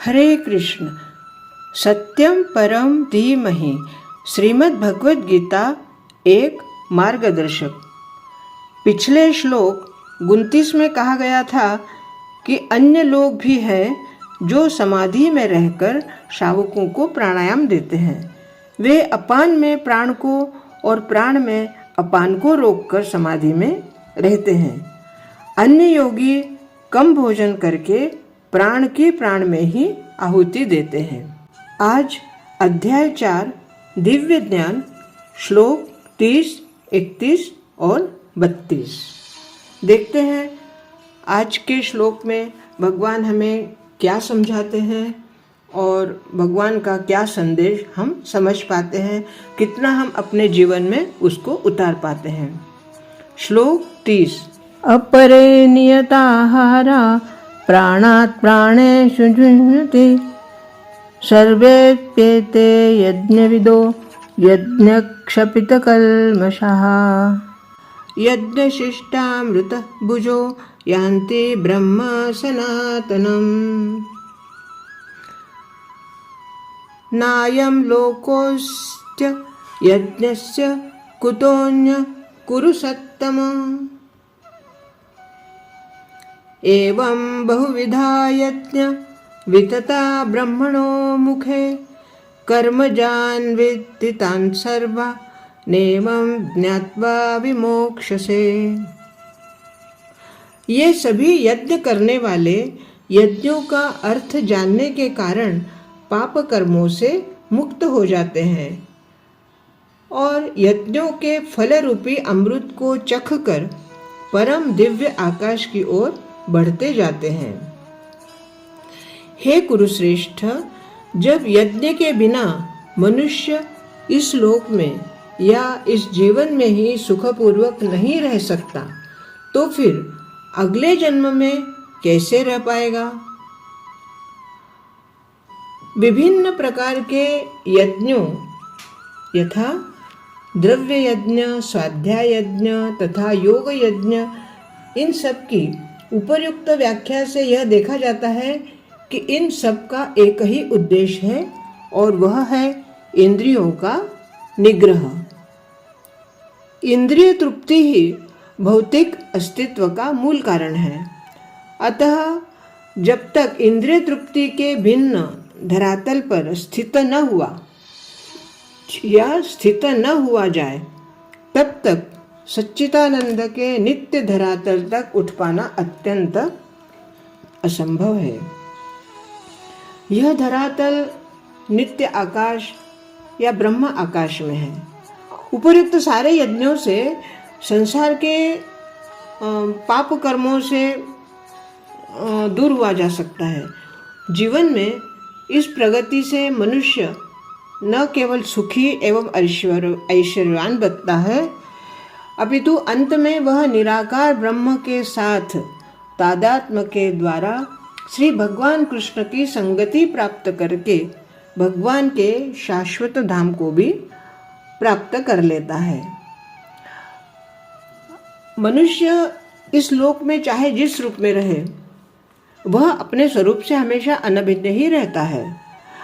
हरे कृष्ण। सत्यम परम धीमहि। श्रीमद् भगवद गीता एक मार्गदर्शक। पिछले श्लोक 29 में कहा गया था कि अन्य लोग भी हैं जो समाधि में रहकर शावकों को प्राणायाम देते हैं। वे अपान में प्राण को और प्राण में अपान को रोककर समाधि में रहते हैं। अन्य योगी कम भोजन करके प्राण की प्राण में ही आहुति देते हैं। आज अध्याय 4 दिव्य ज्ञान श्लोक 30, 31 और 32 देखते हैं। आज के श्लोक में भगवान हमें क्या समझाते हैं और भगवान का क्या संदेश हम समझ पाते हैं, कितना हम अपने जीवन में उसको उतार पाते हैं। श्लोक 30। अपरे नियताहारा प्राणात् प्राणेषु जुह्यति सर्वेप्येते यज्ञविदो यज्ञक्षपितकल्मषः यज्ञशिष्टामृतः भुजो यान्ति ब्रह्म सनातनम् नायं लोकोऽस्त्य यज्ञस्य कुतोऽन्य कुरु सत्तम एवं बहुविधा यज्ञ वितता ब्रह्मणो मुखे कर्मजान् विद्धि तान् सर्वा नेमं ज्ञात्वा विमोक्षसे। ये सभी यज्ञ करने वाले यज्ञों का अर्थ जानने के कारण पाप कर्मों से मुक्त हो जाते हैं और यज्ञों के फल रूपी अमृत को चख कर परम दिव्य आकाश की ओर बढ़ते जाते हैं। हे कुरुश्रेष्ठ, जब यज्ञ के बिना मनुष्य इस लोक में या इस जीवन में ही सुखपूर्वक नहीं रह सकता, तो फिर अगले जन्म में कैसे रह पाएगा? विभिन्न प्रकार के यज्ञों यथा द्रव्य यज्ञ, स्वाध्याय यज्ञ तथा योग यज्ञ, इन सब की उपर्युक्त व्याख्या से यह देखा जाता है कि इन सब का एक ही उद्देश्य है और वह है इंद्रियों का निग्रह। इंद्रिय तृप्ति ही भौतिक अस्तित्व का मूल कारण है। अतः जब तक इंद्रिय तृप्ति के भिन्न धरातल पर स्थित न हुआ या स्थित न हुआ जाए, तब तक सच्चिदानंद के नित्य धरातल तक उठ पाना अत्यंत असंभव है। यह धरातल नित्य आकाश या ब्रह्म आकाश में है। उपर्युक्त सारे यज्ञों से संसार के पाप कर्मों से दूर हुआ जा सकता है। जीवन में इस प्रगति से मनुष्य न केवल सुखी एवं ऐश्वर्यवान बनता है, अपितु अंत में वह निराकार ब्रह्म के साथ तादात्म्य के द्वारा श्री भगवान कृष्ण की संगति प्राप्त करके भगवान के शाश्वत धाम को भी प्राप्त कर लेता है। मनुष्य इस लोक में चाहे जिस रूप में रहे, वह अपने स्वरूप से हमेशा अनभिन्न ही रहता है।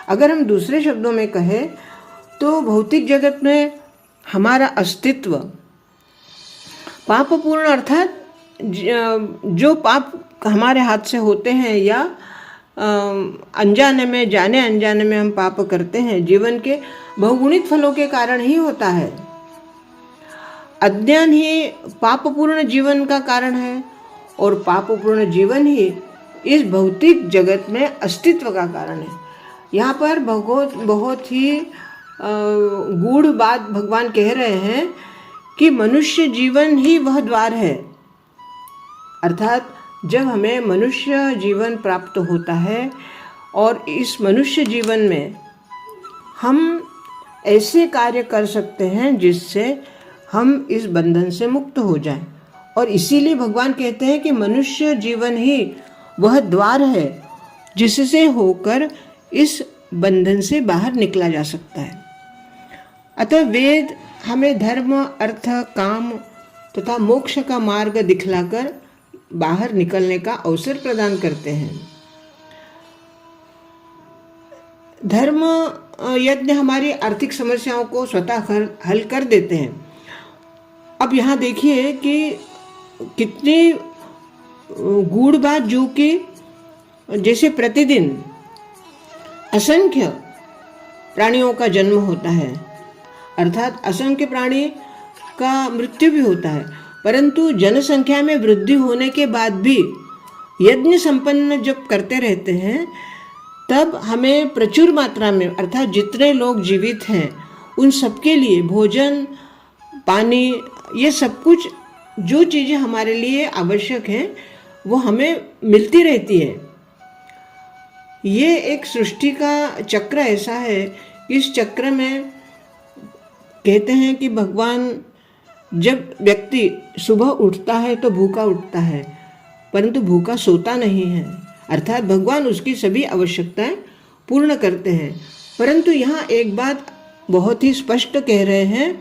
अगर हम दूसरे शब्दों में कहें तो भौतिक जगत में हमारा अस्तित्व पापपूर्ण अर्थात जो पाप हमारे हाथ से होते हैं या अनजाने में, जाने अनजाने में हम पाप करते हैं, जीवन के बहुगुणित फलों के कारण ही होता है। अज्ञान ही पापपूर्ण जीवन का कारण है और पापपूर्ण जीवन ही इस भौतिक जगत में अस्तित्व का कारण है। यहाँ पर बहुत ही गूढ़ बात भगवान कह रहे हैं कि मनुष्य जीवन ही वह द्वार है। अर्थात जब हमें मनुष्य जीवन प्राप्त होता है और इस मनुष्य जीवन में हम ऐसे कार्य कर सकते हैं जिससे हम इस बंधन से मुक्त हो जाएं। और इसीलिए भगवान कहते हैं कि मनुष्य जीवन ही वह द्वार है जिससे होकर इस बंधन से बाहर निकला जा सकता है। अतः वेद हमें धर्म, अर्थ, काम तथा मोक्ष का मार्ग दिखलाकर बाहर निकलने का अवसर प्रदान करते हैं। धर्म यज्ञ हमारी आर्थिक समस्याओं को स्वतः हल कर देते हैं। अब यहाँ देखिए कि कितनी गूढ़ बात, जो कि जैसे प्रतिदिन असंख्य प्राणियों का जन्म होता है, अर्थात असंख्य प्राणी का मृत्यु भी होता है, परंतु जनसंख्या में वृद्धि होने के बाद भी यज्ञ संपन्न जब करते रहते हैं तब हमें प्रचुर मात्रा में, अर्थात जितने लोग जीवित हैं उन सबके लिए भोजन, पानी, ये सब कुछ जो चीज़ें हमारे लिए आवश्यक हैं वो हमें मिलती रहती है। ये एक सृष्टि का चक्र ऐसा है, इस चक्र में कहते हैं कि भगवान, जब व्यक्ति सुबह उठता है तो भूखा उठता है, परंतु भूखा सोता नहीं है, अर्थात भगवान उसकी सभी आवश्यकताएं पूर्ण करते हैं। परंतु यहाँ एक बात बहुत ही स्पष्ट कह रहे हैं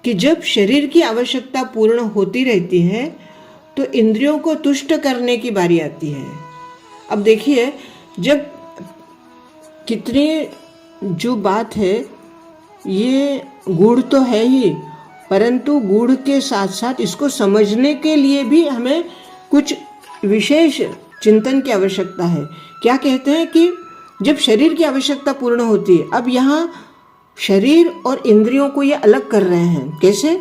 कि जब शरीर की आवश्यकता पूर्ण होती रहती है तो इंद्रियों को तुष्ट करने की बारी आती है। अब देखिए, जब कितनी जो बात है ये गूढ़ तो है ही, परंतु गूढ़ के साथ साथ इसको समझने के लिए भी हमें कुछ विशेष चिंतन की आवश्यकता है। क्या कहते हैं कि जब शरीर की आवश्यकता पूर्ण होती है, अब यहाँ शरीर और इंद्रियों को ये अलग कर रहे हैं। कैसे?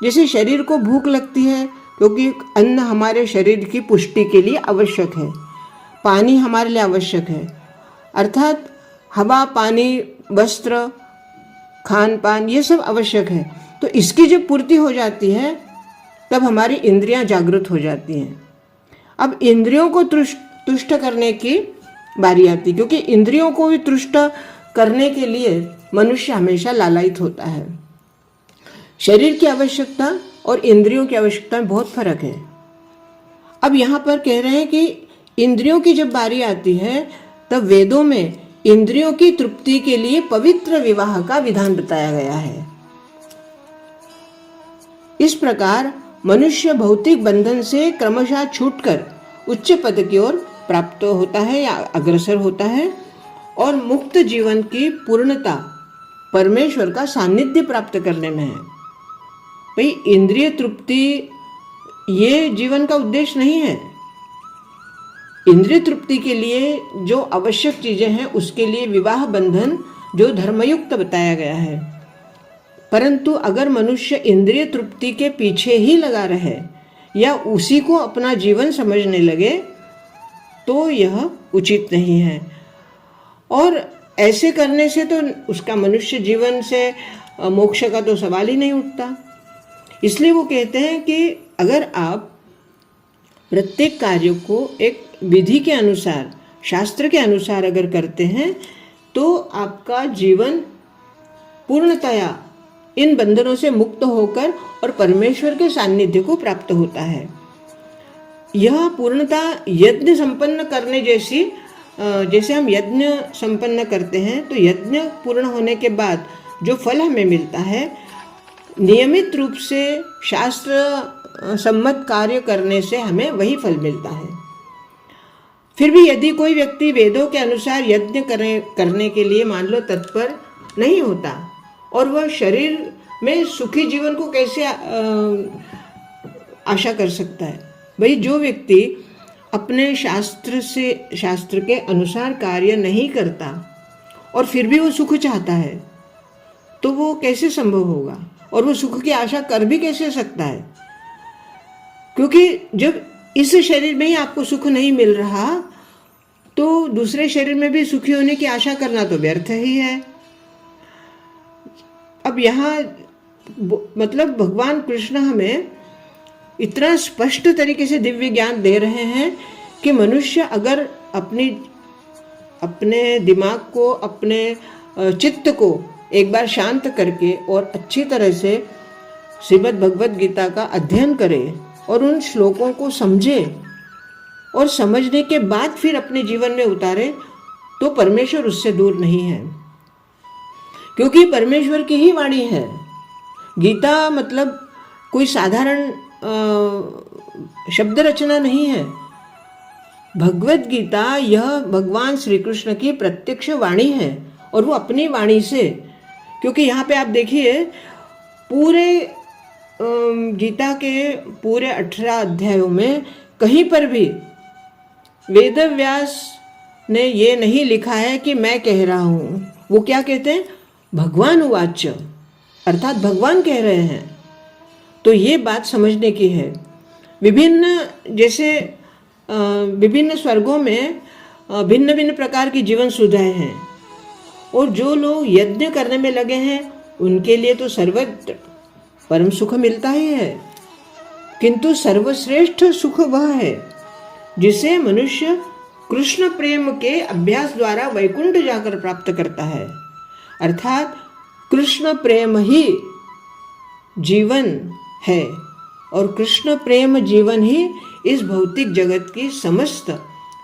जैसे शरीर को भूख लगती है क्योंकि अन्न हमारे शरीर की पुष्टि के लिए आवश्यक है, पानी हमारे लिए आवश्यक है, अर्थात हवा, पानी, वस्त्र, खान पान, ये सब आवश्यक है। तो इसकी जब पूर्ति हो जाती है तब हमारी इंद्रियां जागृत हो जाती हैं। अब इंद्रियों को तुष्ट करने की बारी आती, क्योंकि इंद्रियों को भी तुष्ट करने के लिए मनुष्य हमेशा लालायित होता है। शरीर की आवश्यकता और इंद्रियों की आवश्यकता में बहुत फर्क है। अब यहाँ पर कह रहे हैं कि इंद्रियों की जब बारी आती है तब वेदों में इंद्रियों की तृप्ति के लिए पवित्र विवाह का विधान बताया गया है। इस प्रकार मनुष्य भौतिक बंधन से क्रमशः छूटकर उच्च पद की ओर प्राप्त होता है या अग्रसर होता है, और मुक्त जीवन की पूर्णता परमेश्वर का सानिध्य प्राप्त करने में है। भाई, इंद्रिय तृप्ति ये जीवन का उद्देश्य नहीं है। इंद्रिय तृप्ति के लिए जो आवश्यक चीजें हैं उसके लिए विवाह बंधन जो धर्मयुक्त बताया गया है, परंतु अगर मनुष्य इंद्रिय तृप्ति के पीछे ही लगा रहे या उसी को अपना जीवन समझने लगे तो यह उचित नहीं है। और ऐसे करने से तो उसका मनुष्य जीवन से मोक्ष का तो सवाल ही नहीं उठता। इसलिए वो कहते हैं कि अगर आप प्रत्येक कार्य को एक विधि के अनुसार, शास्त्र के अनुसार अगर करते हैं तो आपका जीवन पूर्णतया इन बंधनों से मुक्त होकर और परमेश्वर के सान्निध्य को प्राप्त होता है। यह पूर्णता यज्ञ संपन्न करने जैसी, जैसे हम यज्ञ संपन्न करते हैं तो यज्ञ पूर्ण होने के बाद जो फल हमें मिलता है, नियमित रूप से शास्त्र सम्मत कार्य करने से हमें वही फल मिलता है। फिर भी यदि कोई व्यक्ति वेदों के अनुसार यज्ञ करने के लिए मान लो तत्पर नहीं होता और वह शरीर में सुखी जीवन को कैसे आशा कर सकता है? भाई, जो व्यक्ति अपने शास्त्र के अनुसार कार्य नहीं करता और फिर भी वो सुख चाहता है तो वो कैसे संभव होगा, और वो सुख की आशा कर भी कैसे सकता है? क्योंकि जब इस शरीर में ही आपको सुख नहीं मिल रहा तो दूसरे शरीर में भी सुखी होने की आशा करना तो व्यर्थ ही है। अब यहाँ मतलब भगवान कृष्ण हमें इतना स्पष्ट तरीके से दिव्य ज्ञान दे रहे हैं कि मनुष्य अगर अपने दिमाग को, अपने चित्त को एक बार शांत करके और अच्छी तरह से श्रीमद् भगवद गीता का अध्ययन करे और उन श्लोकों को समझे और समझने के बाद फिर अपने जीवन में उतारे तो परमेश्वर उससे दूर नहीं है, क्योंकि परमेश्वर की ही वाणी है। गीता मतलब कोई साधारण शब्द रचना नहीं है। भगवद गीता यह भगवान श्री कृष्ण की प्रत्यक्ष वाणी है और वो अपनी वाणी से, क्योंकि यहाँ पे आप देखिए पूरे गीता के पूरे 18 अध्यायों में कहीं पर भी वेदव्यास ने ये नहीं लिखा है कि मैं कह रहा हूँ। वो क्या कहते हैं? भगवान उवाच, अर्थात भगवान कह रहे हैं। तो ये बात समझने की है। विभिन्न स्वर्गों में भिन्न भिन्न प्रकार की जीवन सुविधाएं हैं, और जो लोग यज्ञ करने में लगे हैं उनके लिए तो सर्वत्र परम सुख मिलता ही है। किंतु सर्वश्रेष्ठ सुख वह है जिसे मनुष्य कृष्ण प्रेम के अभ्यास द्वारा वैकुंठ जाकर प्राप्त करता है। अर्थात कृष्ण प्रेम ही जीवन है, और कृष्ण प्रेम जीवन ही इस भौतिक जगत की समस्त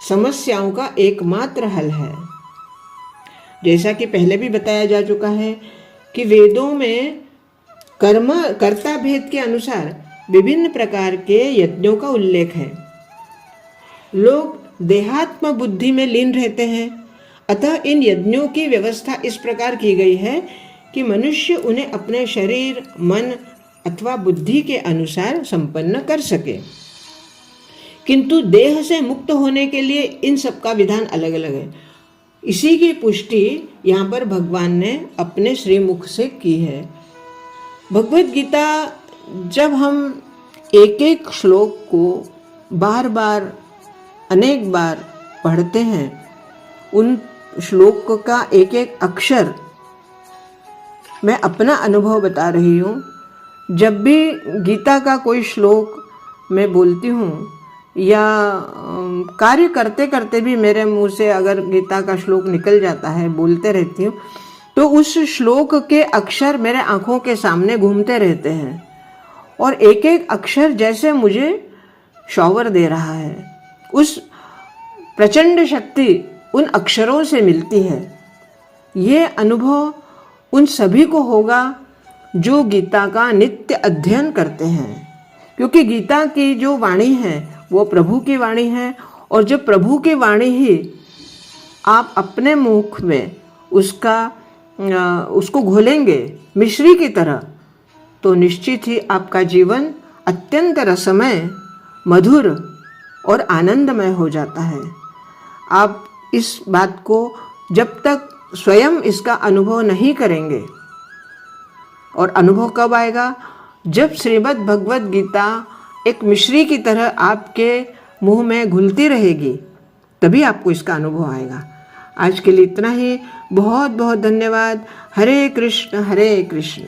समस्याओं का एकमात्र हल है। जैसा कि पहले भी बताया जा चुका है कि वेदों में कर्ता भेद के अनुसार विभिन्न प्रकार के यज्ञों का उल्लेख है। लोग देहात्म बुद्धि में लीन रहते हैं, अतः इन यज्ञों की व्यवस्था इस प्रकार की गई है कि मनुष्य उन्हें अपने शरीर, मन अथवा बुद्धि के अनुसार संपन्न कर सके। किंतु देह से मुक्त होने के लिए इन सब का विधान अलग अलग है। इसी की पुष्टि यहाँ पर भगवान ने अपने श्रीमुख से की है। भगवत गीता जब हम एक एक श्लोक को बार बार अनेक बार पढ़ते हैं, उन श्लोक का एक एक अक्षर, मैं अपना अनुभव बता रही हूँ। जब भी गीता का कोई श्लोक मैं बोलती हूँ या कार्य करते करते भी मेरे मुंह से अगर गीता का श्लोक निकल जाता है, बोलते रहती हूँ, तो उस श्लोक के अक्षर मेरे आँखों के सामने घूमते रहते हैं, और एक एक अक्षर जैसे मुझे शॉवर दे रहा है। उस प्रचंड शक्ति उन अक्षरों से मिलती है। ये अनुभव उन सभी को होगा जो गीता का नित्य अध्ययन करते हैं, क्योंकि गीता की जो वाणी है वो प्रभु की वाणी है, और जब प्रभु की वाणी ही आप अपने मुख में उसको घोलेंगे मिश्री की तरह, तो निश्चित ही आपका जीवन अत्यंत रसमय, मधुर और आनंदमय हो जाता है। आप इस बात को जब तक स्वयं इसका अनुभव नहीं करेंगे, और अनुभव कब आएगा? जब श्रीमद् भगवत गीता एक मिश्री की तरह आपके मुंह में घुलती रहेगी, तभी आपको इसका अनुभव आएगा। आज के लिए इतना ही। बहुत बहुत धन्यवाद। हरे कृष्ण हरे कृष्ण।